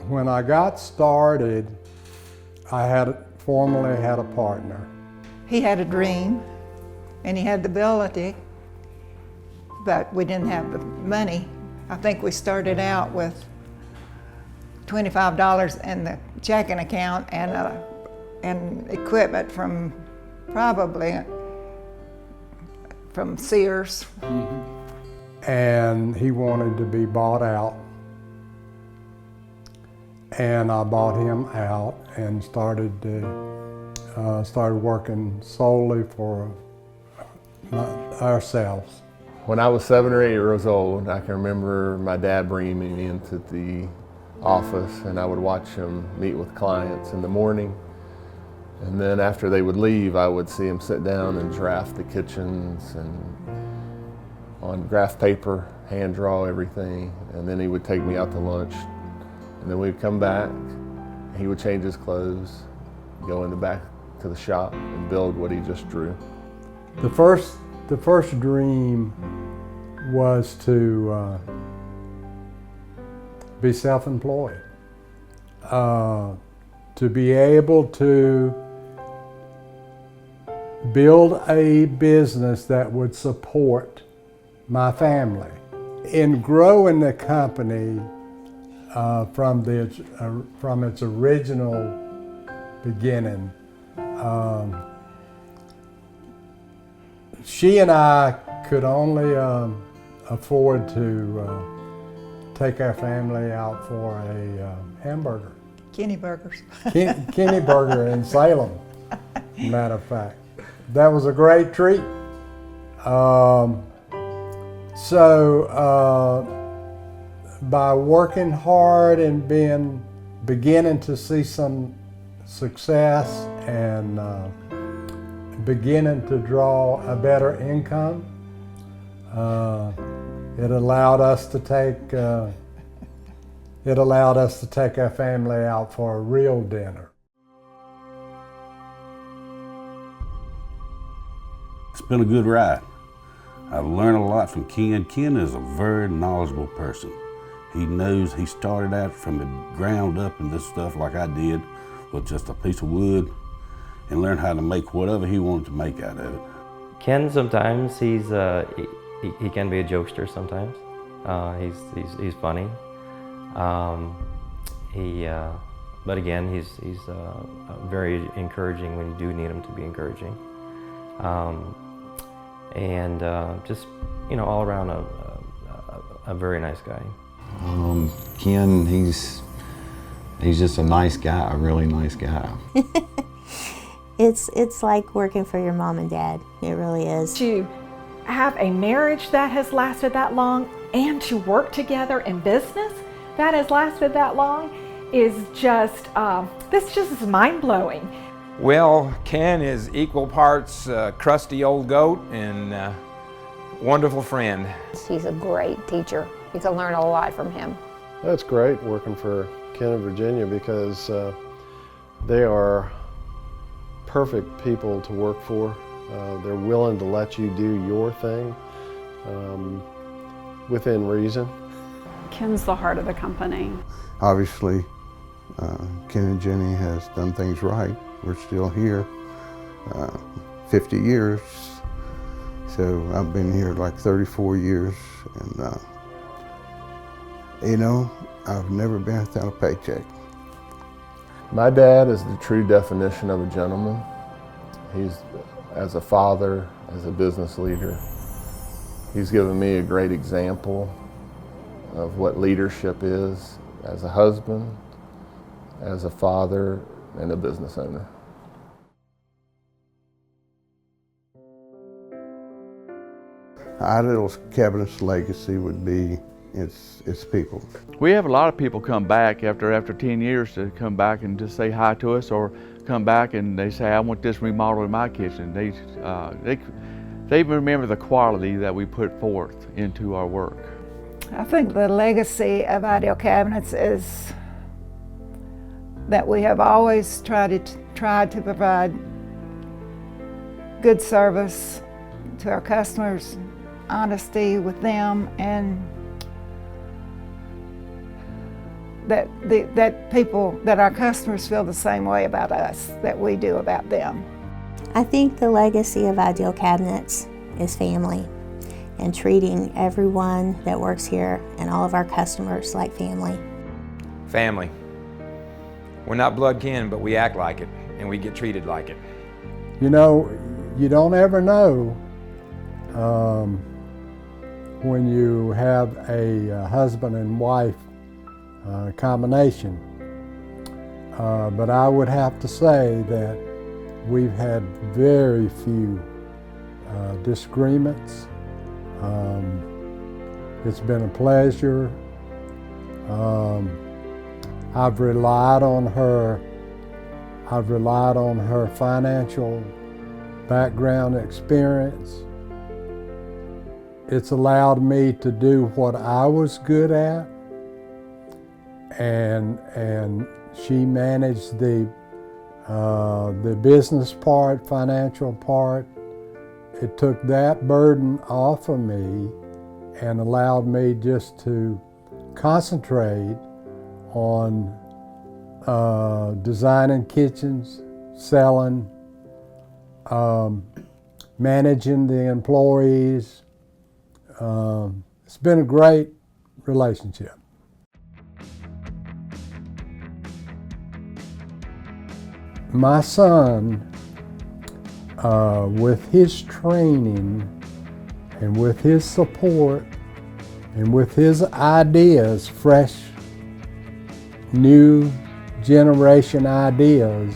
When I got started, I formerly had a partner. He had a dream and he had the ability, but we didn't have the money. I think we started out with $25 in the checking account and equipment from probably from Sears. And he wanted to be bought out. And I bought him out and started working solely for ourselves. When I was 7 or 8 years old, I can remember my dad bringing me into the office, and I would watch him meet with clients in the morning. And then after they would leave, I would see him sit down and draft the kitchens and on graph paper, hand draw everything. And then he would take me out to lunch. And then we'd come back, he would change his clothes, go in the back to the shop and build what he just drew. The first dream was to be self-employed, to be able to build a business that would support my family. In growing the company from its original beginning, she and I could only afford to take our family out for a hamburger. Kenny Burgers. Kenny Burger in Salem, matter of fact. That was a great treat. By working hard and beginning to see some success and beginning to draw a better income, it allowed us to take our family out for a real dinner. It's been a good ride. I've learned a lot from Ken. Ken is a very knowledgeable person. He knows he started out from the ground up in this stuff like I did with just a piece of wood and learned how to make whatever he wanted to make out of it. Ken, sometimes he can be a jokester sometimes. He's funny. But again, he's very encouraging when you do need him to be encouraging. Just, all around a very nice guy. Ken, he's just a nice guy, a really nice guy. It's like working for your mom and dad. It really is. To have a marriage that has lasted that long and to work together in business that has lasted that long is just, this just is mind-blowing. Well, Ken is equal parts crusty old goat and wonderful friend. He's a great teacher. You can learn a lot from him. That's great working for Ken and Virginia because they are perfect people to work for. They're willing to let you do your thing within reason. Ken's the heart of the company. Obviously, Ken and Jenny has done things right. We're still here 50 years. So I've been here like 34 years and I've never been without a paycheck. My dad is the true definition of a gentleman. He's, as a father, as a business leader, he's given me a great example of what leadership is as a husband, as a father, and a business owner. Idle Cabinet's legacy would be its people. We have a lot of people come back after 10 years to come back and just say hi to us, or come back and they say, I want this remodeled in my kitchen. They remember the quality that we put forth into our work. I think the legacy of Ideal Cabinets is that we have always tried to provide good service to our customers, honesty with them, and that our customers feel the same way about us that we do about them. I think the legacy of Ideal Cabinets is family and treating everyone that works here and all of our customers like family. Family. We're not blood kin, but we act like it, and we get treated like it. You know, you don't ever know when you have a husband and wife combination. But I would have to say that we've had very few disagreements. It's been a pleasure. I've relied on her financial background experience. It's allowed me to do what I was good at, and she managed the business part, financial part. It took that burden off of me and allowed me just to concentrate on designing kitchens, selling, managing the employees. It's been a great relationship. My son, with his training and with his support and with his ideas, fresh, new generation ideas,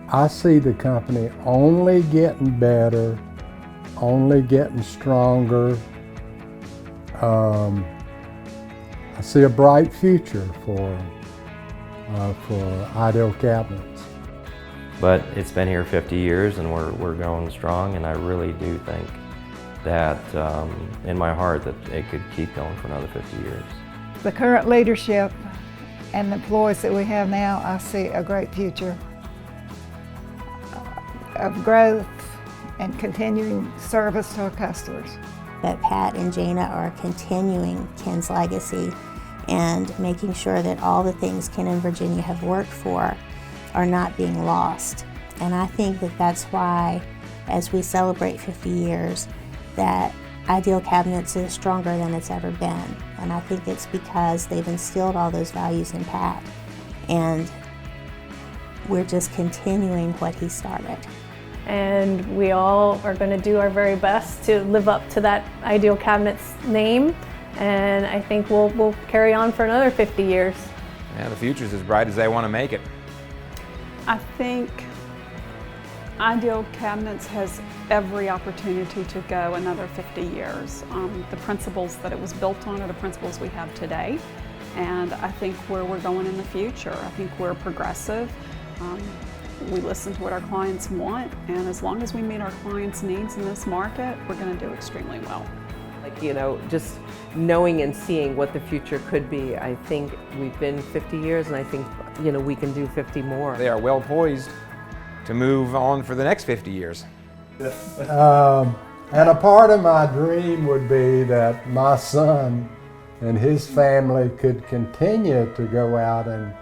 I see the company only getting better, only getting stronger. I see a bright future for Ideal Cabinets. But it's been here 50 years and we're going strong, and I really do think that in my heart that it could keep going for another 50 years. The current leadership and the employees that we have now, I see a great future of growth and continuing service to our customers. That Pat and Jana are continuing Ken's legacy and making sure that all the things Ken and Virginia have worked for are not being lost. And I think that that's why, as we celebrate 50 years, that Ideal Cabinets is stronger than it's ever been. And I think it's because they've instilled all those values in Pat. And we're just continuing what he started. And we all are going to do our very best to live up to that Ideal Cabinets name. And I think we'll carry on for another 50 years. Yeah, the future's as bright as they want to make it. I think Ideal Cabinets has every opportunity to go another 50 years. The principles that it was built on are the principles we have today. And I think where we're going in the future, I think we're progressive. We listen to what our clients want, and as long as we meet our clients' needs in this market, we're going to do extremely well. Like, you know, just knowing and seeing what the future could be. I think we've been 50 years, and I think, you know, we can do 50 more. They are well poised to move on for the next 50 years. And a part of my dream would be that my son and his family could continue to go out and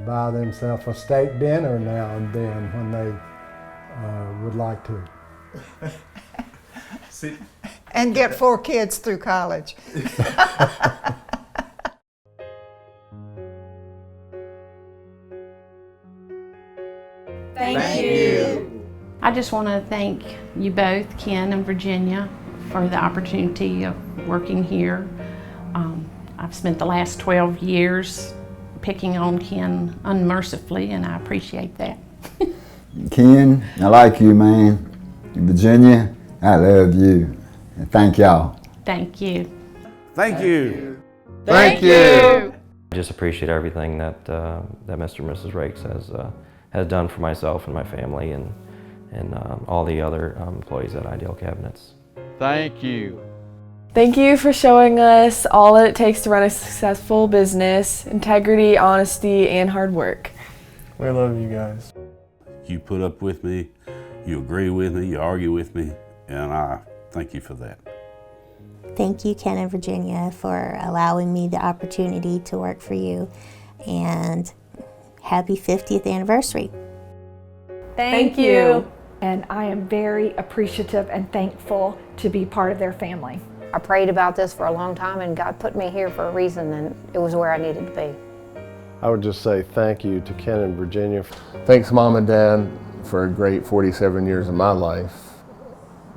buy themselves a steak dinner now and then when they would like to. And get 4 kids through college. Thank you. I just want to thank you both, Ken and Virginia, for the opportunity of working here. I've spent the last 12 years picking on Ken unmercifully, and I appreciate that. Ken, I like you, man. Virginia, I love you. And thank y'all. Thank you. Thank you. Thank you. I just appreciate everything that that Mr. and Mrs. Rakes has done for myself and my family and all the other employees at Ideal Cabinets. Thank you. Thank you for showing us all that it takes to run a successful business: integrity, honesty, and hard work. We love you guys. You put up with me, you agree with me, you argue with me, and I thank you for that. Thank you, Ken and Virginia, for allowing me the opportunity to work for you, and happy 50th anniversary. Thank you. And I am very appreciative and thankful to be part of their family. I prayed about this for a long time, and God put me here for a reason, and it was where I needed to be. I would just say thank you to Ken and Virginia. Thanks, Mom and Dad, for a great 47 years of my life.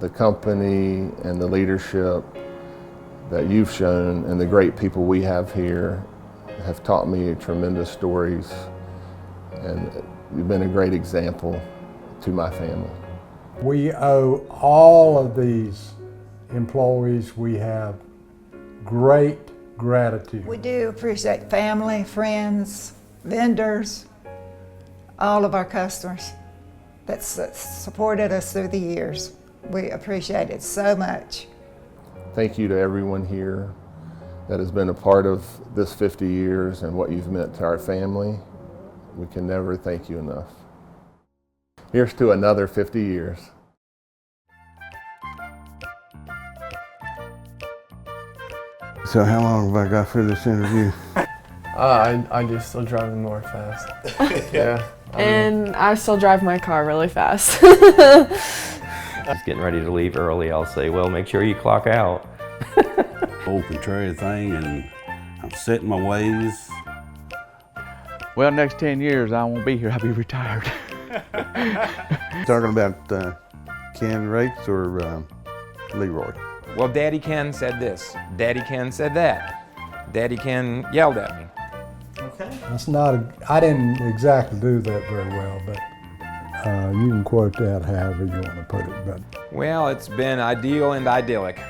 The company and the leadership that you've shown and the great people we have here have taught me tremendous stories, and you've been a great example to my family. We owe all of these employees we have great gratitude. We do appreciate family, friends, vendors, all of our customers that supported us through the years. We appreciate it so much. Thank you to everyone here that has been a part of this 50 years and what you've meant to our family. We can never thank you enough. Here's to another 50 years. So how long have I got for this interview? I just still driving more fast. Yeah. And I still drive my car really fast. Just getting ready to leave early, I'll say, well, make sure you clock out. Old contrary thing, and I'm set in my ways. Well, next 10 years I won't be here, I'll be retired. Talking about Ken Rates or Leroy? Well, Daddy Ken said this, Daddy Ken said that. Daddy Ken yelled at me. Okay. That's not I didn't exactly do that very well, but you can quote that however you want to put it. But Well, it's been ideal and idyllic.